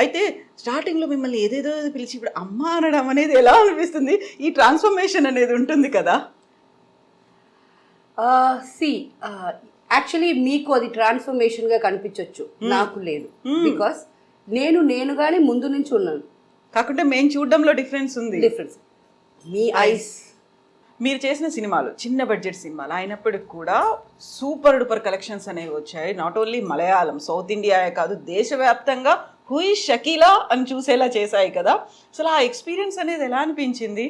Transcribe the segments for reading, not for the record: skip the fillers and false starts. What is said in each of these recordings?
అయితే స్టార్టింగ్లో మిమ్మల్ని ఏదేదో పిలిచి ఇప్పుడు అమ్మ అనడం అనేది ఎలా అనిపిస్తుంది? ఈ ట్రాన్స్ఫర్మేషన్ అనేది ఉంటుంది కదా. యాక్చువల్లీ మీకు అది ట్రాన్స్ఫర్మేషన్గా కనిపించవచ్చు, నాకు లేదు. బికాస్ నేనుగానే ముందు నుంచి ఉన్నాను. కాకుంటే మేము చూడడంలో డిఫరెన్స్ ఉంది. డిఫరెన్స్ మీ ఐస్. మీరు చేసిన సినిమాలు చిన్న బడ్జెట్ సినిమాలు అయినప్పటికి కూడా సూపర్ డూపర్ కలెక్షన్స్ అనేవి వచ్చాయి. నాట్ ఓన్లీ మలయాళం, సౌత్ ఇండియాయే కాదు, దేశవ్యాప్తంగా హూ ఇస్ షకీలా అని చూసేలా చేశాయి కదా. అసలు ఆ ఎక్స్పీరియన్స్ అనేది ఎలా అనిపించింది?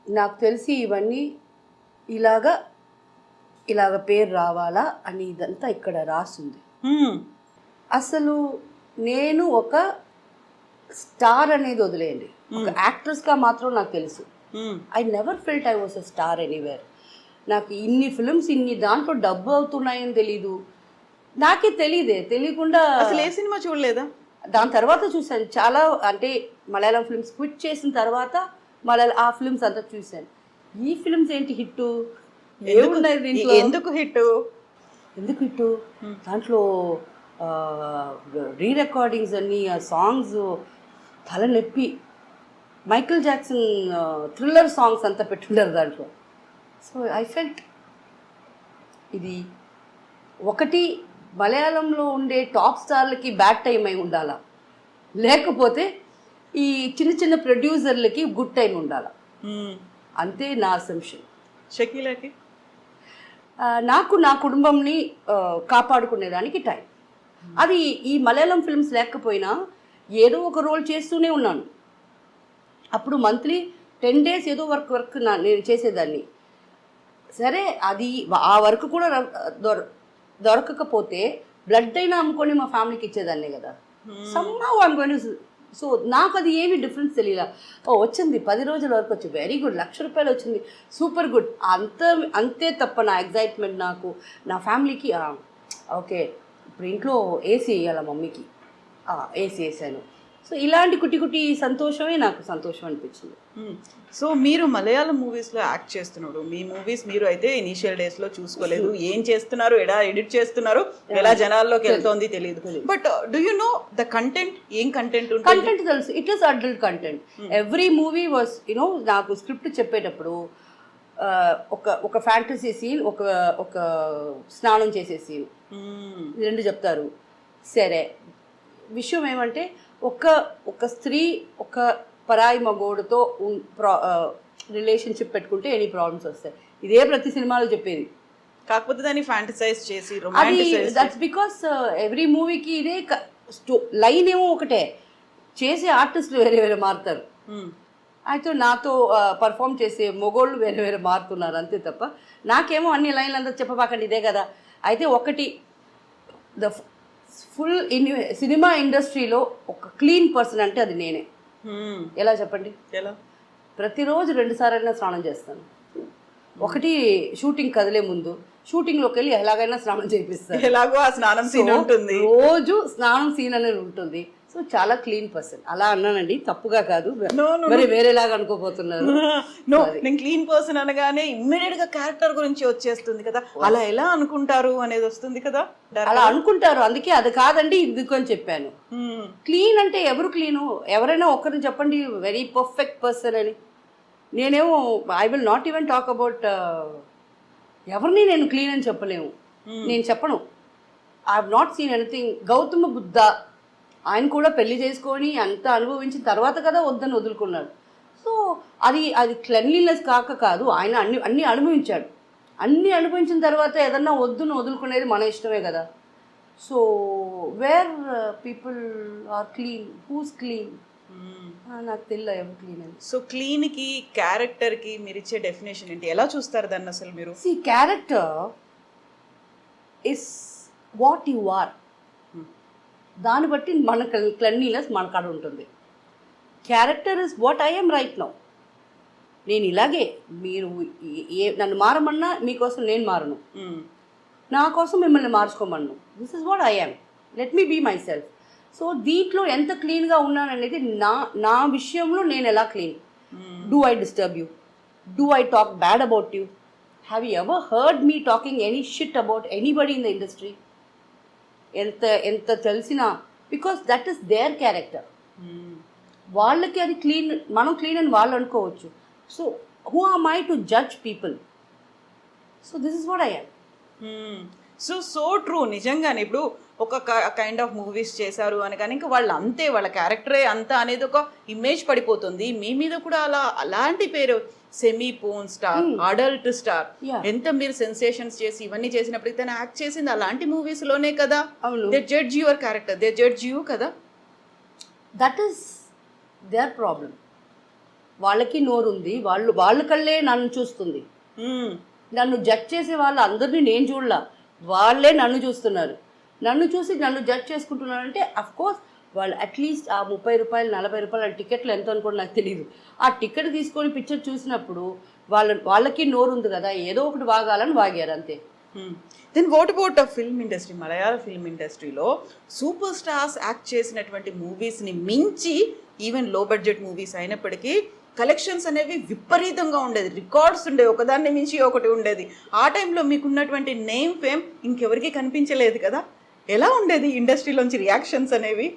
నాకు తెలిసి ఇవన్నీ ఇలాగ పేరు రావాలా అని ఇదంతా ఇక్కడ రాసింది. అసలు నేను ఒక స్టార్ అనేది వదిలేయండి, ఒక యాక్ట్రెస్గా మాత్రం నాకు తెలుసు. I never felt I was a star anywhere. నాకు ఇన్ని ఫిల్మ్స్ ఇన్ని దాంట్లో డబ్బు అవుతున్నాయని తెలీదు, నాకే తెలియకుండా. అసలు ఏ సినిమా చూడలేదా? దాని తర్వాత చూశాను చాలా, అంటే మలయాళం ఫిల్మ్స్ క్విట్ చేసిన తర్వాత ఆ ఫిల్మ్స్ అంతా చూశాను. ఈ ఫిల్మ్స్ ఏంటి హిట్? ఎందుకు హిట్? దాంట్లో రీ రికార్డింగ్స్ అన్ని, ఆ సాంగ్స్ తలనొప్పి. మైకిల్ జాక్సన్ థ్రిల్లర్ సాంగ్స్ అంతా పెట్టుండారు దాంట్లో. సో ఐ ఫెల్ట్ ఇది ఒకటి మలయాళంలో ఉండే టాప్ స్టార్లకి బ్యాడ్ టైం అయి ఉండాలా, లేకపోతే ఈ చిన్న చిన్న ప్రొడ్యూసర్లకి గుడ్ టైం ఉండాలా, అంతే నా అసంప్షన్. షకీలాకి నాకు నా కుటుంబంని కాపాడుకునేదానికి టైం. అది ఈ మలయాళం ఫిల్మ్స్ లేకపోయినా ఏదో ఒక రోల్ చేస్తూనే ఉన్నాను. అప్పుడు మంత్లీ 10 days ఏదో వర్క్ నేను చేసేదాన్ని. సరే, అది ఆ వర్క్ కూడా దొరకకపోతే బ్లడ్ అయినా అమ్ముకొని మా ఫ్యామిలీకి ఇచ్చేదాన్నే కదా. Somehow I'm going to. So నాకు అది ఏమి డిఫరెన్స్ తెలియలా. వచ్చింది 10 రోజుల వరకు వచ్చి వెరీ గుడ్, ₹1,00,000 వచ్చింది, సూపర్ గుడ్. అంతే తప్ప నా ఎగ్జైట్మెంట్ నాకు నా ఫ్యామిలీకి ఓకే ఇప్పుడు ఇంట్లో ఏసీ వేయాల మమ్మీకి, ఏసీ వేసాను. సో ఇలాంటి కుట్టి సంతోషమే నాకు సంతోషం అనిపించింది. సో మీరు మలయాళం మూవీస్లో యాక్ట్ చేస్తున్నారు. మీ మూవీస్ మీరు అయితే ఇనీషియల్ డేస్లో చూసుకోలేదు, ఏం చేస్తున్నారు, ఎలా ఎడిట్ చేస్తున్నారు, ఎలా జనాల్లోకి వెళ్తోంది తెలియదు. But do you know the content? ఏం కంటెంట్ ఉంటుంది? కంటెంట్ తెలుసు. It is adult content. Every movie was నాకు స్క్రిప్ట్ చెప్పేటప్పుడు ఒక ఫ్యాంటసీ సీన్, ఒక స్నానం చేసే సీన్, రెండు చెప్తారు. సరే, విషయం ఏమంటే ఒక స్త్రీ ఒక పరాయి మగోడుతో రిలేషన్షిప్ పెట్టుకుంటే ఎనీ ప్రాబ్లమ్స్ వస్తాయి. ఇదే ప్రతి సినిమాలో చెప్పేది. కాకపోతే దాన్ని ఫ్యాంటసైజ్ చేసి దట్స్ బికాస్ ఎవ్రీ మూవీకి ఇదే లైన్ ఏమో ఒకటే, చేసే ఆర్టిస్టులు వేరే మారుతారు. అయితే నాతో పర్ఫామ్ చేసే మొగోళ్ళు వేరే మారుతున్నారు, అంతే తప్ప నాకేమో అన్ని లైన్లు అంతా చెప్పబాకండి ఇదే కదా. అయితే ఒకటి, ద ఫుల్ సినిమా ఇండస్ట్రీలో ఒక క్లీన్ పర్సన్ అంటే అది నేనే. ఎలా చెప్పండి? ఎలా? ప్రతిరోజు 2 సార్లు స్నానం చేస్తాను. ఒకటి షూటింగ్ కదిలే ముందు, షూటింగ్లోకి వెళ్ళి ఎలాగైనా స్నానం చేపిస్తాను. ఎలాగో ఆ స్నానం సీన్ ఉంటుంది, రోజు స్నానం సీన్ అనేది ఉంటుంది. సో చాలా క్లీన్ పర్సన్. అలా అన్నానండి, తప్పుగా కాదు, మరి వేరేలాగా అనుకోపోతున్నారు. నేను క్లీన్ పర్సన్ అనగానే ఇమ్మీడియట్ గా క్యారెక్టర్ గురించి వచ్చేస్తుంది కదా, అలా ఎలా అనుకుంటారు అనేది వస్తుంది కదా. అలా అనుకుంటారు, అందుకే అది కాదండి ఇది అని చెప్పాను. క్లీన్ అంటే ఎవరు క్లీను? ఎవరైనా ఒక్కరిని చెప్పండి వెరీ పర్ఫెక్ట్ పర్సన్ అని. నేనేమో I will not even talk about ఎవరిని నేను క్లీన్ అని చెప్పలేము, నేను చెప్పను. I have not seen anything. Gautama Buddha ఆయన కూడా పెళ్లి చేసుకొని అంత అనుభవించిన తర్వాత కదా వద్దని వదులుకున్నాడు. సో అది క్లెన్లీనెస్ కాదు, ఆయన అన్ని అనుభవించాడు. అన్నీ అనుభవించిన తర్వాత ఏదన్నా వద్దును వదులుకునేది మన ఇష్టమే కదా. So where people are clean, who's clean? నాకు తెలియదు ఎవరు క్లీన్ అని. సో క్లీన్కి క్యారెక్టర్కి మీరు ఇచ్చే డెఫినేషన్ ఏంటి? ఎలా చూస్తారు దాన్ని అసలు మీరు? See, character is what you are. దాన్ని బట్టి మన క్లెన్లీనెస్ మన కాడ ఉంటుంది. Character is what I am right now. నేను ఇలాగే, మీరు నన్ను మారమన్నా మీకోసం నేను మారను, నా కోసం మిమ్మల్ని మార్చుకోమన్ను. This is what I am, let me be myself. So దీంట్లో ఎంత క్లీన్గా ఉన్నాననేది నా విషయంలో నేను ఎలా clean. Do I disturb you? Do I talk bad about you? Have you ever heard me talking any shit about anybody in the industry? ఎంత తెలిసినా because that is their character. వాళ్ళకి అది క్లీన్, మనం క్లీన్ అని వాళ్ళు అనుకోవచ్చు. So who are my to judge people? So this is what I yam. So true. నిజంగానే ఇప్పుడు ఒక కైండ్ ఆఫ్ మూవీస్ చేశారు అని కానీ ఇంకా వాళ్ళు అంతే, వాళ్ళ క్యారెక్టరే అంతా అనేది ఒక ఇమేజ్ పడిపోతుంది. మీ మీద కూడా అలాంటి పేరు semi porn star, adult star, ఎంత మీరు సెన్సేషన్స్ చేసి ఇవన్నీ చేసినప్పటికీ తను యాక్ట్ చేసింది అలాంటి మూవీస్ లోనే కదా. They judge your character, they judge you కదా. That is their problem. వాళ్ళకి నోరుంది, వాళ్ళ కళ్ళే నన్ను చూస్తుంది. నన్ను జడ్జ్ చేసే వాళ్ళు అందరినీ నేను చూడలా, వాళ్ళే నన్ను చూస్తున్నారు. నన్ను చూసి నన్ను జడ్జ్ చేసుకుంటున్నారంటే అఫ్ కోర్స్ వాళ్ళు అట్లీస్ట్ ఆ 30 రూపాయలు 40 రూపాయలు టికెట్లు ఎంత అనుకోండి నాకు తెలియదు. ఆ టికెట్ తీసుకొని పిక్చర్ చూసినప్పుడు వాళ్ళకి నోరు ఉంది కదా, ఏదో ఒకటి వాగాలని వాగారు అంతే. Then what about film industry? Malayalam film ఇండస్ట్రీలో సూపర్ స్టార్స్ యాక్ట్ చేసినటువంటి మూవీస్ని మించి ఈవెన్ లో బడ్జెట్ మూవీస్ అయినప్పటికీ కలెక్షన్స్ అనేవి విపరీతంగా ఉండేది, రికార్డ్స్ ఉండేవి, ఒకదాన్ని మించి ఒకటి ఉండేది. ఆ టైంలో మీకున్నటువంటి నేమ్ ఫేమ్ ఇంకెవరికి కనిపించలేదు కదా. ఎలా ఉండేది ఇండస్ట్రీలోంచి రియాక్షన్స్ అనేవి?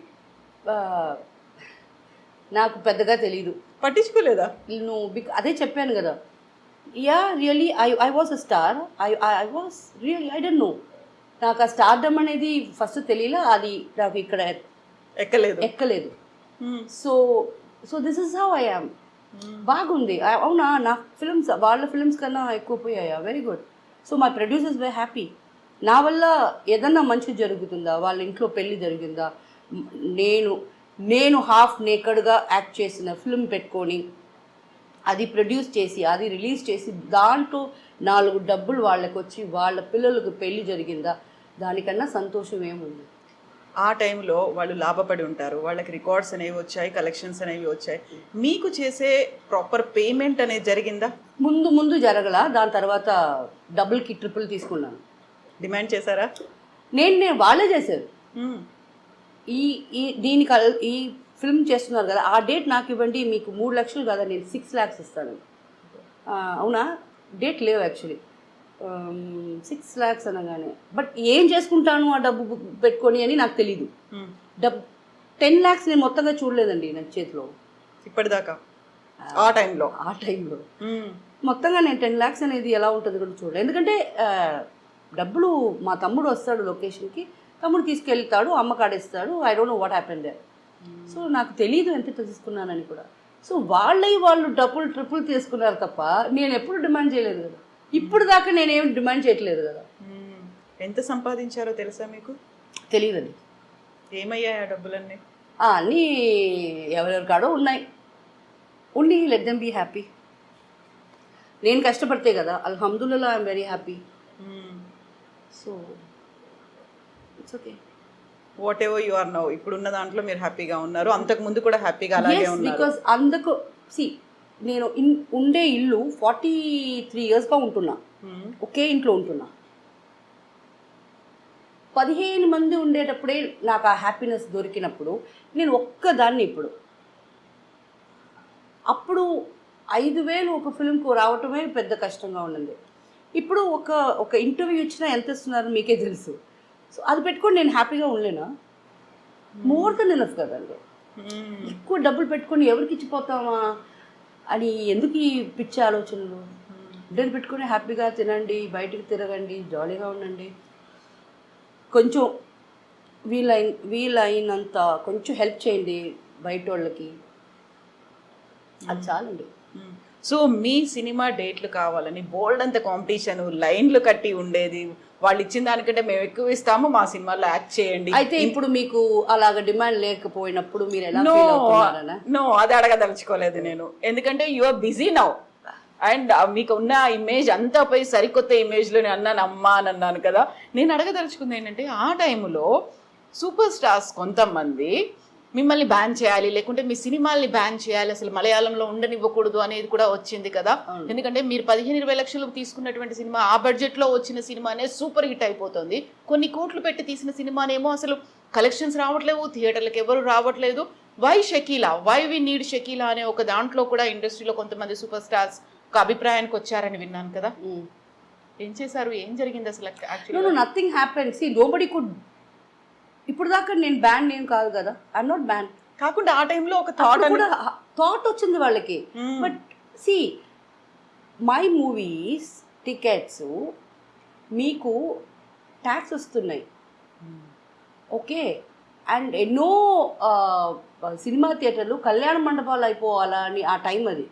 నాకు పెద్దగా తెలీదు, పట్టించుకోలేదా నువ్వు? అదే చెప్పాను కదా, yeah really I was a star. I was really, I don't no. నాకు ఆ స్టార్డమ్ అనేది ఫస్ట్ తెలియలే, అది నాకు ఇక్కడ ఎక్కలేదు. So this is how I am. బాగుంది. అవునా, నా ఫిల్మ్స్ వాళ్ళ ఫిల్మ్స్ కన్నా ఎక్కువ పోయాయా? Very good. So my producers very happy. నా వల్ల ఏదన్నా మంచి జరుగుతుందా? వాళ్ళ ఇంట్లో పెళ్ళి జరిగిందా? నేను హాఫ్ నేకడ్గా యాక్ట్ చేసిన ఫిల్మ్ పెట్టుకొని అది ప్రొడ్యూస్ చేసి అది రిలీజ్ చేసి దాంట్లో 4 డబ్బులు వాళ్ళకి వచ్చి వాళ్ళ పిల్లలకు పెళ్ళి జరిగిందా? దానికన్నా సంతోషం ఏముంది? ఆ టైంలో వాళ్ళు లాభపడి ఉంటారు, వాళ్ళకి రికార్డ్స్ అనేవి వచ్చాయి, కలెక్షన్స్ అనేవి వచ్చాయి. మీకు చేసే ప్రాపర్ పేమెంట్ అనేది జరిగిందా? ముందు జరగల. దాని తర్వాత డబుల్కి ట్రిపుల్ తీసుకున్నాను. డిమాండ్ చేశారా? నేను వాళ్ళే చేశారు. ఈ ఫిల్మ్ చేస్తున్నారు కదా, ఆ డేట్ నాకు ఇవ్వండి, మీకు 3 లక్షలు కదా, నేను 6 lakhs ఇస్తాను. అవునా, డేట్ లేవు యాక్చువల్లీ. 6 lakhs అనగానే, బట్ ఏం చేసుకుంటాను ఆ డబ్బు పెట్టుకొని అని నాకు తెలీదు. 10 lakhs నేను మొత్తంగా చూడలేదండి నా చేతిలో ఇప్పటిదాకా. ఆ టైంలో మొత్తంగా నేను 10 lakhs అనేది ఎలా ఉంటుంది కూడా చూడలేదు. ఎందుకంటే డబ్బులు మా తమ్ముడు వస్తాడు లొకేషన్కి, తమ్ముడు తీసుకెళ్తాడు, అమ్మ కాడేస్తాడు. I don't know what happened there. So నాకు తెలియదు ఎంత తీసుకున్నానని కూడా. సో వాళ్ళు డబ్బులు ట్రిపుల్ తీసుకున్నారు తప్ప నేను ఎప్పుడు డిమాండ్ చేయలేదు కదా. ఇప్పుడు దాకా నేనేం డిమాండ్ చేయట్లేదు కదా. ఎంత సంపాదించారో తెలుసా మీకు? తెలియదండి. ఏమయ్యాయి ఆ డబ్బులన్నీ? అన్నీ ఎవరెవరి కాడో ఉన్నాయి. ఉండి లెట్ దెమ్ బీ హ్యాపీ. నేను కష్టపడితే కదా, అల్హమ్దుల్లా I'm very happy. So it's okay. Whatever you are now, ఇప్పుడున్న దాంట్లో మీరు హ్యాపీగా ఉన్నారు, అంతకు ముందు కూడా హ్యాపీగా అలాగే ఉన్నారు. బికాస్ అందుకు నేను ఉండే ఇల్లు 43 yearsగా ఉంటున్నా, ఒకే ఇంట్లో ఉంటున్నా. 15 మంది ఉండేటప్పుడే నాకు ఆ హ్యాపీనెస్ దొరికినప్పుడు నేను ఒక్కదాన్ని. అప్పుడు 5,000 ఒక ఫిల్మ్కు రావటమే పెద్ద కష్టంగా ఉండింది. ఇప్పుడు ఒక ఇంటర్వ్యూ ఇచ్చినా ఎంత ఇస్తున్నారు మీకే తెలుసు. సో అది పెట్టుకొని నేను హ్యాపీగా ఉండలేనా? మోర్ దెన్ ఎనఫ్ కదండి. ఎక్కువ డబ్బులు పెట్టుకొని ఎవరికి ఇచ్చిపోతామా అని ఎందుకు ఈ పిచ్చి ఆలోచనలు? డబ్బులు పెట్టుకొని హ్యాపీగా తినండి, బయటికి తిరగండి, జాలీగా ఉండండి. కొంచెం వీలైనంత కొంచెం హెల్ప్ చేయండి బయట వాళ్ళకి, అది చాలండి. సో మీ సినిమా డేట్లు కావాలని బోల్డ్ అంత కాంపిటీషన్, లైన్లు కట్టి ఉండేది. వాళ్ళు ఇచ్చిన దానికంటే మేము ఎక్కువ ఇస్తాము, మా సినిమాలో యాక్ట్ చేయండి. అయితే ఇప్పుడు మీకు అలాగ డిమాండ్ లేకపోయినప్పుడు మీరు ఎలా ఫీల్ అవుతున్నారనా? నో, అది అడగదలుచుకోలేదు నేను. ఎందుకంటే you are busy now and మీకు ఉన్న ఇమేజ్ అంతా పోయి సరికొత్త ఇమేజ్లో నేను అమ్మా అని అన్నాను కదా. నేను అడగదలుచుకుంది ఏంటంటే, ఆ టైంలో సూపర్ స్టార్స్ కొంతమంది మిమ్మల్ని బ్యాన్ చేయాలి, లేకుంటే మీ సినిమాల్ని బ్యాన్ చేయాలి, అసలు మలయాళంలో ఉండనివ్వకూడదు అనేది కూడా వచ్చింది కదా. ఎందుకంటే మీరు 15-20 లక్షలు తీసుకున్నటువంటి సినిమా, ఆ బడ్జెట్లో వచ్చిన సినిమానే సూపర్ హిట్ అయిపోతుంది. కొన్ని కోట్లు పెట్టి తీసిన సినిమానేమో అసలు కలెక్షన్స్ రావట్లేవు, థియేటర్లకు ఎవరు రావట్లేదు. Why Shakeela, why we need Shakeela అనే ఒక దాంట్లో కూడా ఇండస్ట్రీలో కొంతమంది సూపర్ స్టార్స్ ఒక అభిప్రాయానికి వచ్చారని విన్నాను కదా. ఏం చేశారు, ఏం జరిగింది అసలు? Nothing happen. See, nobody could ఇప్పుడు దాకా నేను బ్యాన్ నేను కాదు కదా, ఐఎమ్ నాట్ బ్యాన్. కాకుండా ఆ టైంలో ఒక థాట్ కూడా థాట్ వచ్చింది వాళ్ళకి. But see my movies tickets మీకు ట్యాక్స్ వస్తున్నాయి, ఓకే. అండ్ ఎన్నో సినిమా థియేటర్లు కళ్యాణ మండపాలు అయిపోవాలా అని ఆ టైం అది.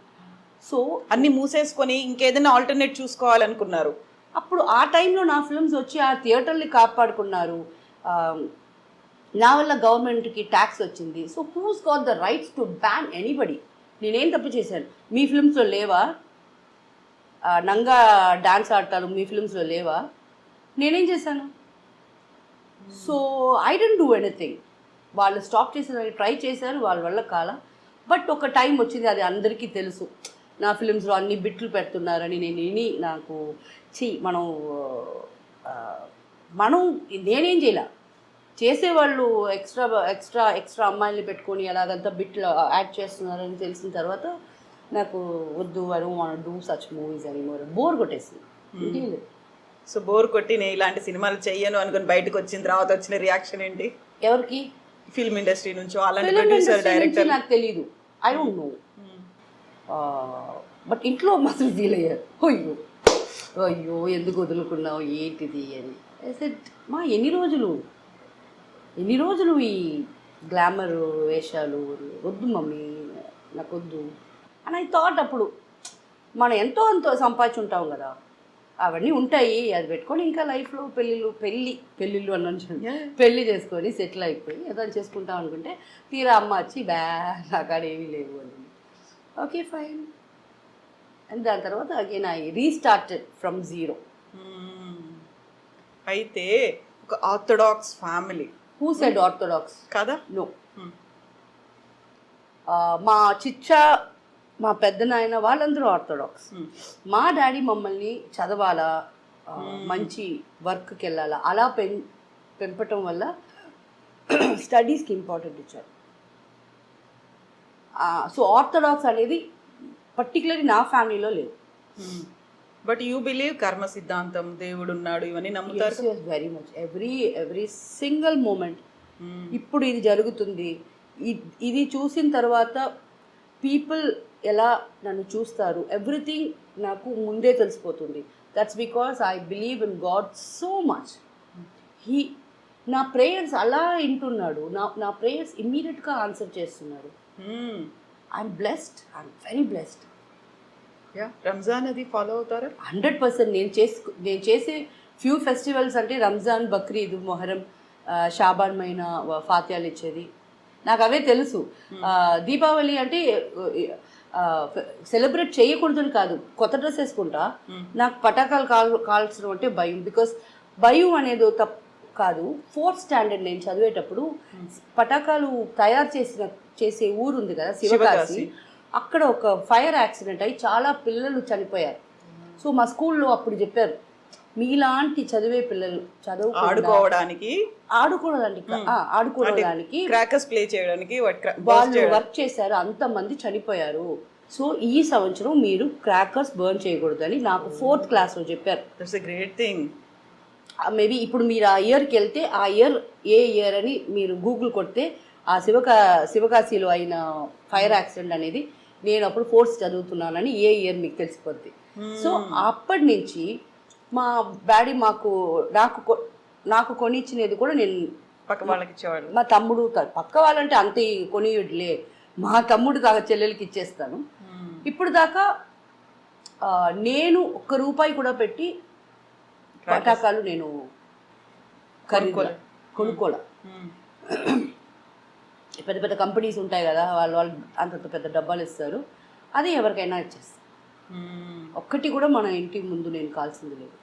సో అన్ని మూసేసుకొని ఇంకేదైనా ఆల్టర్నేట్ చూసుకోవాలనుకున్నారు. అప్పుడు ఆ టైంలో నా ఫిల్మ్స్ వచ్చి ఆ థియేటర్ని కాపాడుకున్నారు. నా వల్ల గవర్నమెంట్కి ట్యాక్స్ వచ్చింది. So who's got the rights to ban anybody? నేనేం తప్పు చేశాను? మీ ఫిల్మ్స్లో లేవా నంగా డాన్స్ ఆడతారు? మీ ఫిల్మ్స్లో లేవా? నేనేం చేశాను? So I don't do anything. వాళ్ళు స్టాప్ చేసేదానికి ట్రై చేశారు, వాళ్ళ వల్ల కాల. బట్ ఒక టైం వచ్చింది, అది అందరికీ తెలుసు, నా ఫిలిమ్స్లో అన్ని బిట్లు పెడుతున్నారని. నాకు మనం నేనేం చేయాల, చేసేవాళ్ళు ఎక్స్ట్రా ఎక్స్ట్రా ఎక్స్ట్రా అమ్మాయిల్ని పెట్టుకొని అలాగంతా బిట్లు యాడ్ చేస్తున్నారని తెలిసిన తర్వాత నాకు వద్దు, I don't want to do such movies అని బోర్ కొట్టేసింది. సో బోర్ కొట్టి నేను ఇలాంటి సినిమాలు చెయ్యను అనుకుని బయటకు వచ్చిన తర్వాత వచ్చిన రియాక్షన్ ఏంటి? ఎవరికి? ఫిల్మ్ ఇండస్ట్రీ నుంచి, అలాంటి ప్రొడ్యూసర్, డైరెక్టర్? నాకు తెలీదు, ఐ డోంట్ నో. బట్ ఇంట్లో మాత్రం ఫీల్ అయ్యారు, అయ్యో అయ్యో ఎందుకు వదులుకున్నావు ఏంటిది అని. మా ఎన్ని రోజులు ఈ గ్లామర్ వేషాలు వద్దు మమ్మీ, నాకు వద్దు అని ఐ థాట్. అప్పుడు మనం ఎంతో సంపాదించుంటాం కదా, అవన్నీ ఉంటాయి, అది పెట్టుకొని ఇంకా లైఫ్లో పెళ్ళిళ్ళు అన్న పెళ్ళి చేసుకొని సెటిల్ అయిపోయి ఏదైనా చేసుకుంటాం అనుకుంటే తీరా అమ్మ వచ్చి నాకాడ ఏమీ లేవు అని. Okay fine. అండ్ దాని తర్వాత again I restarted from zero. అయితే ఒక orthodox family. Who said orthodox? కదా, నో. మా చిచ్చా, మా పెద్ద నాయన వాళ్ళందరూ ఆర్థోడాక్స్. మా డాడీ మమ్మల్ని చదవాలా, మంచి వర్క్కి వెళ్ళాలా అలా పెంపటం వల్ల స్టడీస్కి ఇంపార్టెంట్ ఇచ్చారు. సో ఆర్థోడాక్స్ అనేది పర్టికులర్లీ నా ఫ్యామిలీలో లేదు. బట్ యూ బిలీవ్ కర్మ సిద్ధాంతం, దేవుడు ఉన్నాడు, ఇవన్నీ నమ్ముతారు? Very much. Every single moment. ఇప్పుడు ఇది జరుగుతుంది, ఇది చూసిన తర్వాత పీపుల్ ఎలా నన్ను చూస్తారు, ఎవ్రీథింగ్ నాకు ముందే తెలిసిపోతుంది. That's because I believe in God so much. నా ప్రేయర్స్ అలా వింటున్నాడు, నా ప్రేయర్స్ ఇమ్మీడియట్గా ఆన్సర్ చేస్తున్నాడు. I'm blessed, I'm very blessed. Ramzan అది ఫాలో అవుతారా? 100%. నేను చేసే ఫ్యూ ఫెస్టివల్స్ అంటే రంజాన్, బక్రీద్, మొహరం, షాబాన్ మైనా ఫాత్యాలు ఇచ్చేది నాకు అవే తెలుసు. దీపావళి అంటే సెలబ్రేట్ చేయకూడదని కాదు, కొత్త డ్రెస్ వేసుకుంటా. నాకు పటాకాలు కాల్చడం అంటే భయం. బికాస్ భయం అనేది తప్పు కాదు. 4th స్టాండర్డ్ నేను చదివేటప్పుడు పటాకాలు తయారు చేసే ఊరు ఉంది కదా, శివకాశి. అక్కడ ఒక ఫైర్ యాక్సిడెంట్ అయ్యి చాలా పిల్లలు చనిపోయారు. సో మా స్కూల్లో అప్పుడు చెప్పారు, మీలాంటి చదివే పిల్లలు ఆడుకోవడానికి క్రాకర్స్ ప్లే చేయడానికి వాళ్ళు వర్క్ చేశారు, అంతమంది చనిపోయారు. సో ఈ సంవత్సరం మీరు క్రాకర్స్ బర్న్ చేయకూడదు అని నాకు 4th క్లాస్లో చెప్పారు. That's a great thing. Maybe ఇప్పుడు మీరు ఆ ఇయర్కి వెళ్తే ఆ ఇయర్ ఏ ఇయర్ అని మీరు గూగుల్ కొడితే ఆ శివకాశిలో అయిన ఫైర్ యాక్సిడెంట్ అనేది నేను అప్పుడు 4th చదువుతున్నానని ఏ ఇయర్ మీకు తెలిసిపోద్ది. సో అప్పటి నుంచి మా డాడీ నాకు కొనిచ్చినది కూడా నేను పక్క వాళ్ళకి ఇచ్చేవాడు. మా తమ్ముడు, పక్క వాళ్ళంటే అంతే కొనియుడులే, మా తమ్ముడు దాకా చెల్లెలకి ఇచ్చేస్తాను. ఇప్పుడు దాకా నేను ₹1 కూడా పెట్టి పటాకాలు నేను కొనుక్కోలే. పెద్ద పెద్ద కంపెనీస్ ఉంటాయి కదా, వాళ్ళు అంత పెద్ద డబ్బాలు ఇస్తారు, అది ఎవరికైనా ఇచ్చేస్తారు. ఒక్కటి కూడా మన ఇంటి ముందు నేను కాల్సింది లేదు.